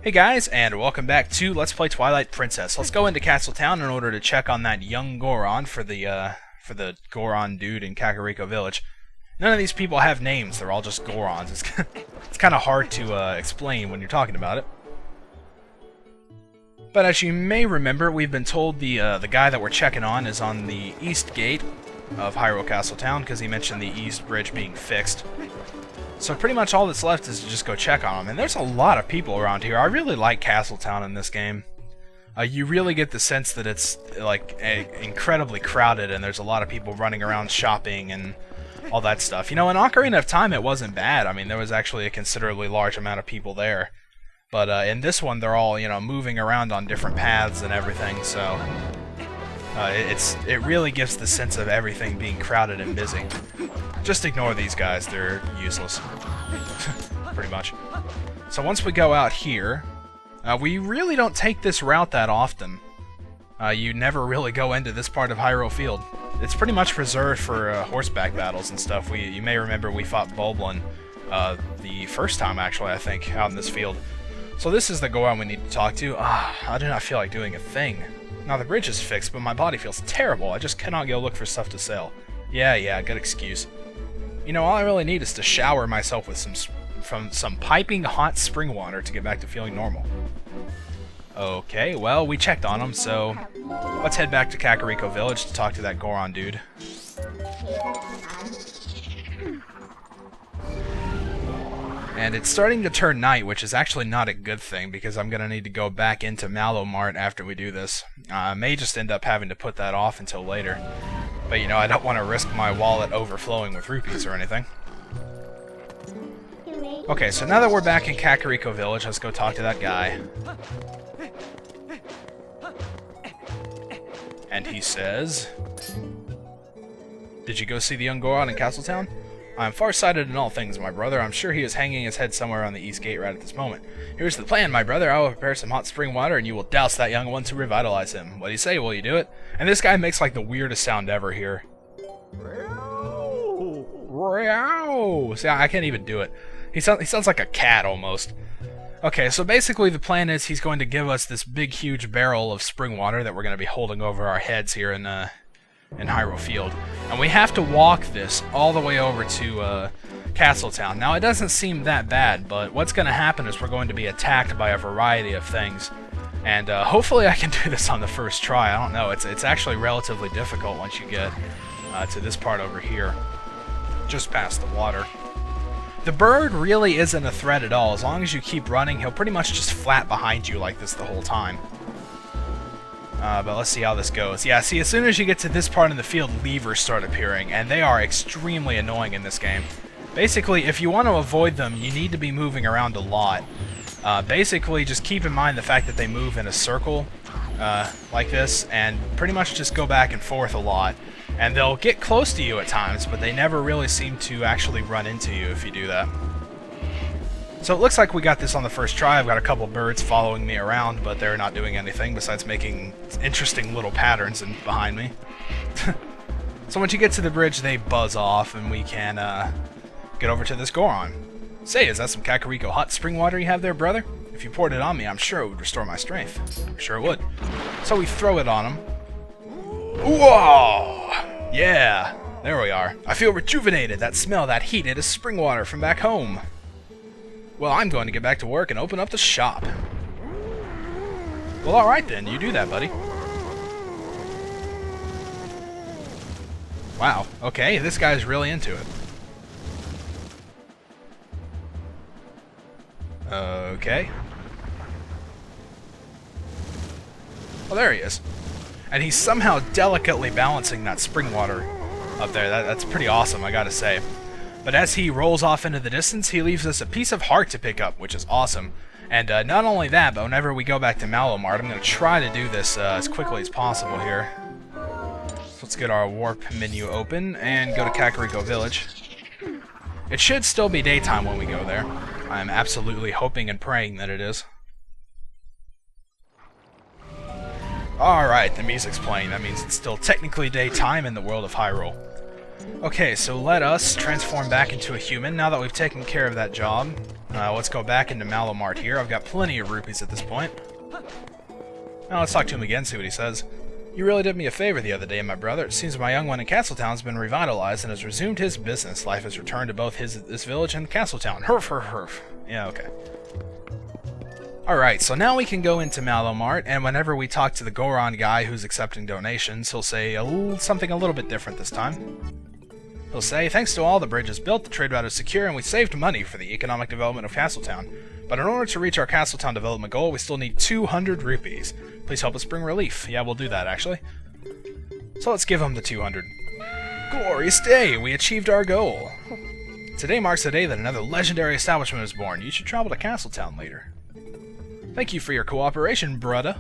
Hey guys, and welcome back to Let's Play Twilight Princess. Let's go into Castle Town in order to check on that young Goron for the Goron dude in Kakariko Village. None of these people have names; they're all just Gorons. It's kind of hard to explain when you're talking about it. But as you may remember, we've been told the guy that we're checking on is on the east gate of Hyrule Castle Town because he mentioned the east bridge being fixed. So pretty much all that's left is to just go check on them. And there's a lot of people around here. I really like Castletown in this game. You really get the sense that it's like incredibly crowded and there's a lot of people running around shopping and all that stuff. You know, in Ocarina of Time it wasn't bad. I mean, there was actually a considerably large amount of people there. But in this one they're all, you know, moving around on different paths and everything, so it really gives the sense of everything being crowded and busy. Just ignore these guys, they're useless. Pretty much. So once we go out here, we really don't take this route that often. You never really go into this part of Hyrule Field. It's pretty much reserved for horseback battles and stuff. You may remember we fought Bulblin the first time, actually, I think, out in this field. So this is the Goron we need to talk to. I do not feel like doing a thing. Now the bridge is fixed, but my body feels terrible. I just cannot go look for stuff to sell. Yeah, good excuse. You know, all I really need is to shower myself with some piping hot spring water to get back to feeling normal. Okay, well, we checked on him, so let's head back to Kakariko Village to talk to that Goron dude. And it's starting to turn night, which is actually not a good thing, because I'm going to need to go back into Malamar after we do this. I may just end up having to put that off until later. But, you know, I don't want to risk my wallet overflowing with rupees or anything. Okay, so now that we're back in Kakariko Village, let's go talk to that guy. And he says, "Did you go see the young Goron in Castletown? I am far-sighted in all things, my brother. I'm sure he is hanging his head somewhere on the east gate right at this moment. Here's the plan, my brother. I will prepare some hot spring water, and you will douse that young one to revitalize him. What do you say? Will you do it?" And this guy makes like the weirdest sound ever here. See, I can't even do it. He sounds like a cat almost. Okay, so basically the plan is he's going to give us this big, huge barrel of spring water that we're going to be holding over our heads here in Hyrule Field. And we have to walk this all the way over to Castletown. Now, it doesn't seem that bad, but what's going to happen is we're going to be attacked by a variety of things. And hopefully I can do this on the first try. I don't know. It's actually relatively difficult once you get to this part over here, just past the water. The bird really isn't a threat at all. As long as you keep running, he'll pretty much just flat behind you like this the whole time. But let's see how this goes. Yeah, see, as soon as you get to this part in the field, levers start appearing, and they are extremely annoying in this game. Basically, if you want to avoid them, you need to be moving around a lot. Basically, just keep in mind the fact that they move in a circle, like this, and pretty much just go back and forth a lot. And they'll get close to you at times, but they never really seem to actually run into you if you do that. So it looks like we got this on the first try. I've got a couple birds following me around, but they're not doing anything besides making interesting little patterns behind me. So once you get to the bridge, they buzz off, and we can get over to this Goron. Say, is that some Kakariko hot spring water you have there, brother? If you poured it on me, I'm sure it would restore my strength. I'm sure it would. So we throw it on him. Whoa! Yeah, there we are. I feel rejuvenated. That smell, that heat, it is spring water from back home. Well, I'm going to get back to work and open up the shop. Well, alright then. You do that, buddy. Wow. Okay, this guy's really into it. Okay. Well, there he is. And he's somehow delicately balancing that spring water up there. That's pretty awesome, I gotta say. But as he rolls off into the distance, he leaves us a piece of heart to pick up, which is awesome. And not only that, but whenever we go back to Malamar, I'm going to try to do this as quickly as possible here. So let's get our warp menu open and go to Kakariko Village. It should still be daytime when we go there. I'm absolutely hoping and praying that it is. Alright, the music's playing. That means it's still technically daytime in the world of Hyrule. Okay, so let us transform back into a human. Now that we've taken care of that job, let's go back into Malamar here. I've got plenty of rupees at this point. Now let's talk to him again, see what he says. You really did me a favor the other day, my brother. It seems my young one in Castletown's been revitalized and has resumed his business. Life has returned to both this village and Castletown. Herf, herf, herf. Yeah, okay. Alright, so now we can go into Malamar, and whenever we talk to the Goron guy who's accepting donations, he'll say something a little bit different this time. He'll say, thanks to all the bridges built, the trade route is secure, and we saved money for the economic development of Castletown. But in order to reach our Castletown development goal, we still need 200 rupees. Please help us bring relief. Yeah, we'll do that, actually. So let's give him the 200. Glorious day! We achieved our goal! Today marks the day that another legendary establishment is born. You should travel to Castletown later. Thank you for your cooperation, brudda.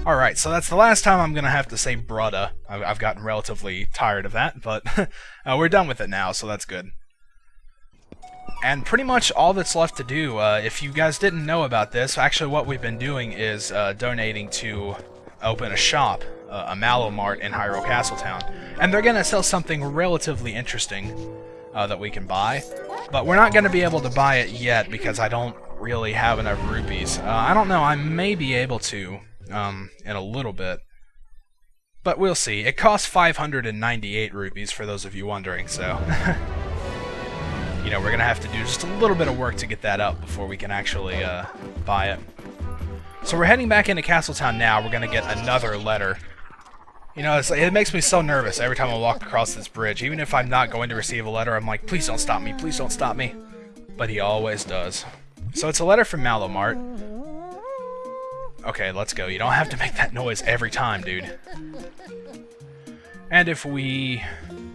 Alright, so that's the last time I'm going to have to say brudda. I've gotten relatively tired of that, but we're done with it now, so that's good. And pretty much all that's left to do, if you guys didn't know about this, actually what we've been doing is donating to open a shop, a Malomart in Hyrule Castletown. And they're going to sell something relatively interesting that we can buy. But we're not going to be able to buy it yet because I don't really have enough rupees. I don't know, I may be able to in a little bit. But we'll see. It costs 598 rupees for those of you wondering, so... You know, we're going to have to do just a little bit of work to get that up before we can actually buy it. So we're heading back into Castletown now. We're going to get another letter. You know, it makes me so nervous every time I walk across this bridge. Even if I'm not going to receive a letter, I'm like, please don't stop me, please don't stop me. But he always does. So it's a letter from Malamart. Okay, let's go. You don't have to make that noise every time, dude. And if we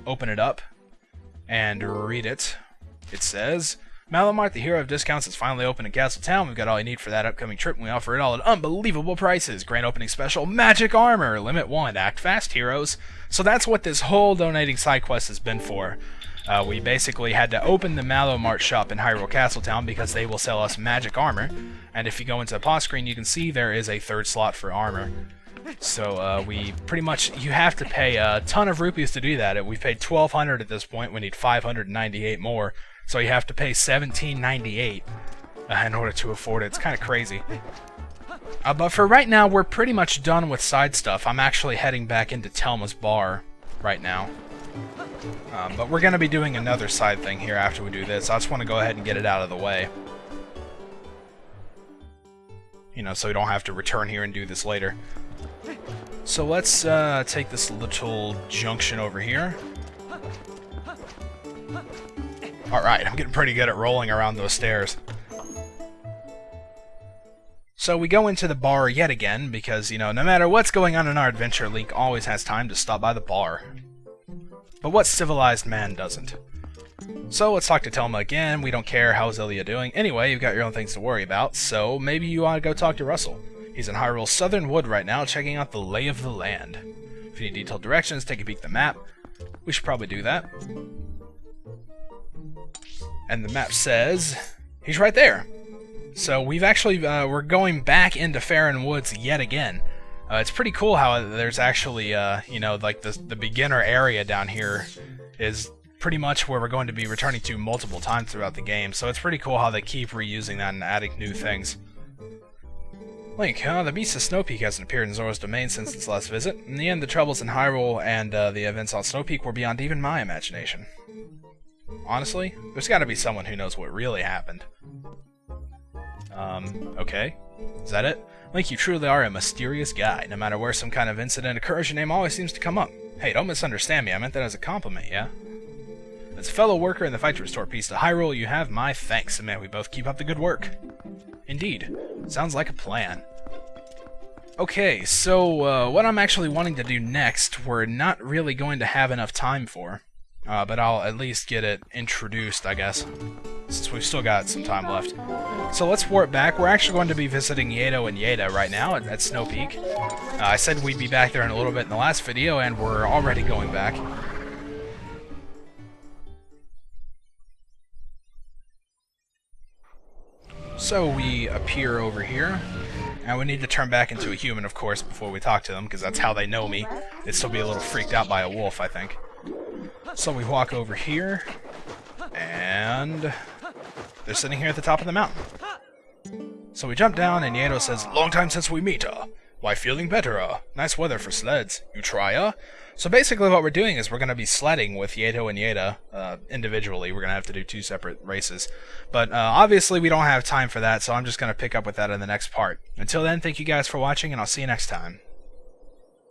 open it up and read it, it says, Malamart, the hero of discounts, is finally open in Castletown. We've got all you need for that upcoming trip, and we offer it all at unbelievable prices. Grand opening special, magic armor, limit 1, act fast, heroes. So that's what this whole donating side quest has been for. We basically had to open the Malomart shop in Hyrule Castletown because they will sell us magic armor. And if you go into the pause screen, you can see there is a third slot for armor. So we pretty much, you have to pay a ton of rupees to do that. We've paid 1,200 at this point. We need 598 more. So you have to pay $17.98 in order to afford it. It's kind of crazy. But for right now, we're pretty much done with side stuff. I'm actually heading back into Telma's bar right now. But we're going to be doing another side thing here after we do this. I just want to go ahead and get it out of the way. You know, so we don't have to return here and do this later. So let's take this little junction over here. Alright, I'm getting pretty good at rolling around those stairs. So we go into the bar yet again, because, you know, no matter what's going on in our adventure, Link always has time to stop by the bar. But what civilized man doesn't? So let's talk to Telma again. We don't care. How's Ilya doing? Anyway, you've got your own things to worry about, so maybe you ought to go talk to Russell. He's in Hyrule's southern wood right now, checking out the lay of the land. If you need detailed directions, take a peek at the map. We should probably do that. And the map says he's right there. So we've actually we're going back into Farron Woods yet again. It's pretty cool how there's actually you know, like the beginner area down here is pretty much where we're going to be returning to multiple times throughout the game. So it's pretty cool how they keep reusing that and adding new things. Link, the Beast of Snow Peak hasn't appeared in Zora's domain since its last visit. In the end, the troubles in Hyrule and the events on Snow Peak were beyond even my imagination. Honestly, there's got to be someone who knows what really happened. Okay. Is that it? Link, you truly are a mysterious guy. No matter where some kind of incident occurs, your name always seems to come up. Hey, don't misunderstand me. I meant that as a compliment, yeah? As a fellow worker in the fight to restore peace to Hyrule, you have my thanks, and may we both keep up the good work. Indeed. Sounds like a plan. Okay, so what I'm actually wanting to do next, we're not really going to have enough time for. But I'll at least get it introduced, I guess, since we've still got some time left. So let's warp back. We're actually going to be visiting Yedo and Yeda right now at Snow Peak. I said we'd be back there in a little bit in the last video, and we're already going back. So we appear over here, and we need to turn back into a human, of course, before we talk to them, because that's how they know me. They'd still be a little freaked out by a wolf, I think. So we walk over here, and they're sitting here at the top of the mountain. So we jump down, and Yeto says, "Long time since we meet, Why, feeling better, Nice weather for sleds. You try, So basically what we're doing is we're going to be sledding with Yeto and Yeda individually. We're going to have to do 2 separate races. But obviously we don't have time for that, so I'm just going to pick up with that in the next part. Until then, thank you guys for watching, and I'll see you next time.